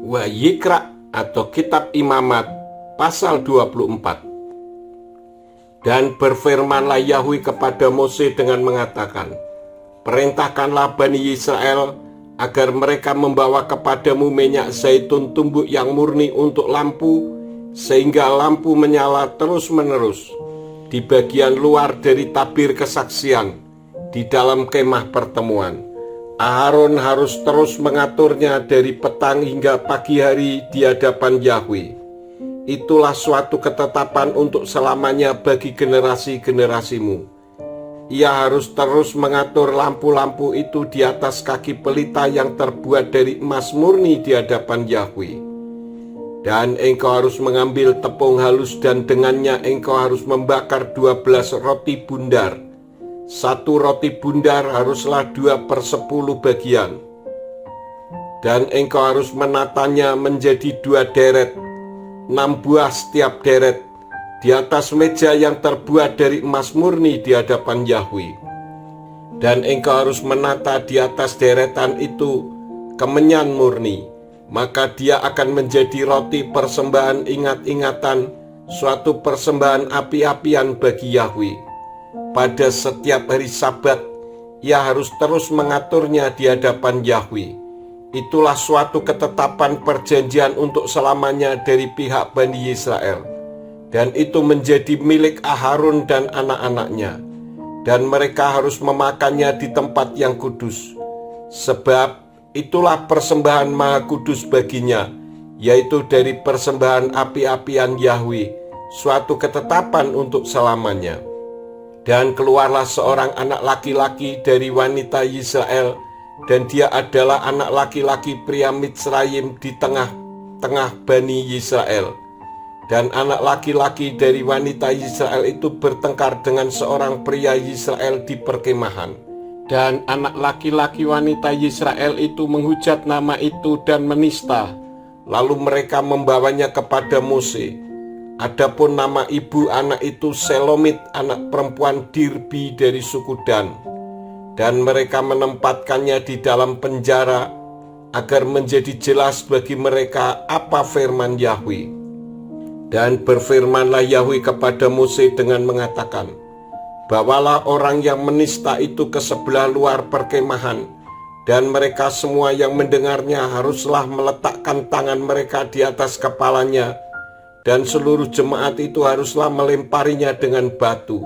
Wayikra atau Kitab Imamat pasal 24. Dan berfirmanlah Yahwe kepada Mose dengan mengatakan, perintahkanlah Bani Israel agar mereka membawa kepadamu minyak zaitun tumbuk yang murni untuk lampu, sehingga lampu menyala terus-menerus di bagian luar dari tabir kesaksian di dalam kemah pertemuan. Aaron harus terus mengaturnya dari petang hingga pagi hari di hadapan Yahwe. Itulah suatu ketetapan untuk selamanya bagi generasi-generasimu. Ia harus terus mengatur lampu-lampu itu di atas kaki pelita yang terbuat dari emas murni di hadapan Yahwe. Dan engkau harus mengambil tepung halus dan dengannya engkau harus membakar 12 roti bundar. Satu roti bundar haruslah 2/10 bagian. Dan engkau harus menatanya menjadi 2 deret, 6 buah setiap deret, di atas meja yang terbuat dari emas murni di hadapan Yahwe. Dan engkau harus menata di atas deretan itu kemenyan murni, maka dia akan menjadi roti persembahan ingat-ingatan, suatu persembahan api-apian bagi Yahwe. Pada setiap hari Sabat, ia harus terus mengaturnya di hadapan Yahwe. Itulah suatu ketetapan perjanjian untuk selamanya dari pihak Bani Israel. Dan itu menjadi milik Aharon dan anak-anaknya. Dan mereka harus memakannya di tempat yang kudus. Sebab itulah persembahan maha kudus baginya, yaitu dari persembahan api-apian Yahwe, suatu ketetapan untuk selamanya. Dan keluarlah seorang anak laki-laki dari wanita Israel, dan dia adalah anak laki-laki pria Mitsrayim di tengah-tengah Bani Israel. Dan anak laki-laki dari wanita Israel itu bertengkar dengan seorang pria Israel di perkemahan. Dan anak laki-laki wanita Israel itu menghujat nama itu dan menista. Lalu mereka membawanya kepada Mose. Adapun nama ibu anak itu Selomit, anak perempuan Dirbi dari suku Dan. Dan mereka menempatkannya di dalam penjara agar menjadi jelas bagi mereka apa firman Yahwe. Dan berfirmanlah Yahwe kepada Mose dengan mengatakan, bawalah orang yang menista itu ke sebelah luar perkemahan, dan mereka semua yang mendengarnya haruslah meletakkan tangan mereka di atas kepalanya, dan seluruh jemaat itu haruslah melemparinya dengan batu.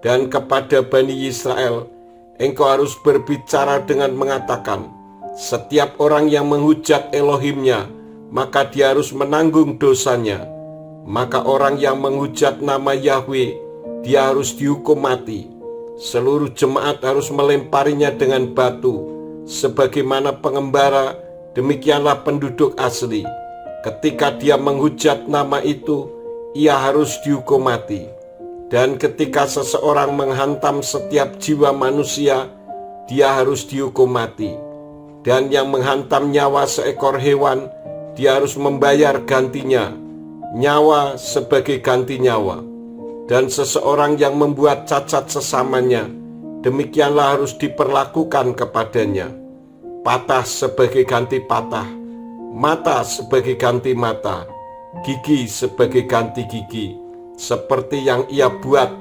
Dan kepada Bani Israel, engkau harus berbicara dengan mengatakan, setiap orang yang menghujat Elohimnya, maka dia harus menanggung dosanya. Maka orang yang menghujat nama Yahwe, dia harus dihukum mati. Seluruh jemaat harus melemparinya dengan batu. Sebagaimana pengembara, demikianlah penduduk asli. Ketika dia menghujat nama itu, ia harus dihukum mati. Dan ketika seseorang menghantam setiap jiwa manusia, dia harus dihukum mati. Dan yang menghantam nyawa seekor hewan, dia harus membayar gantinya, nyawa sebagai ganti nyawa. Dan seseorang yang membuat cacat sesamanya, demikianlah harus diperlakukan kepadanya. Patah sebagai ganti patah, mata sebagai ganti mata, gigi sebagai ganti gigi. Seperti yang ia buat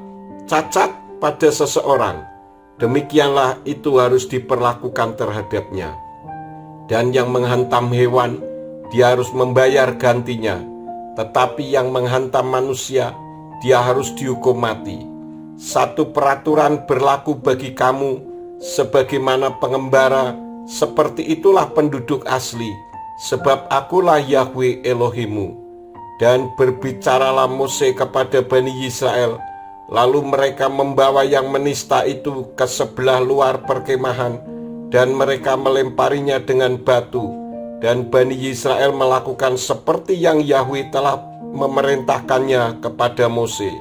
cacat pada seseorang, demikianlah itu harus diperlakukan terhadapnya. Dan yang menghantam hewan, dia harus membayar gantinya. Tetapi yang menghantam manusia, dia harus dihukum mati. Satu peraturan berlaku bagi kamu, sebagaimana pengembara, seperti itulah penduduk asli. Sebab akulah Yahwe Elohimu. Dan berbicaralah Mose kepada Bani Israel, lalu mereka membawa yang menista itu ke sebelah luar perkemahan, dan mereka melemparinya dengan batu. Dan Bani Israel melakukan seperti yang Yahwe telah memerintahkannya kepada Mose.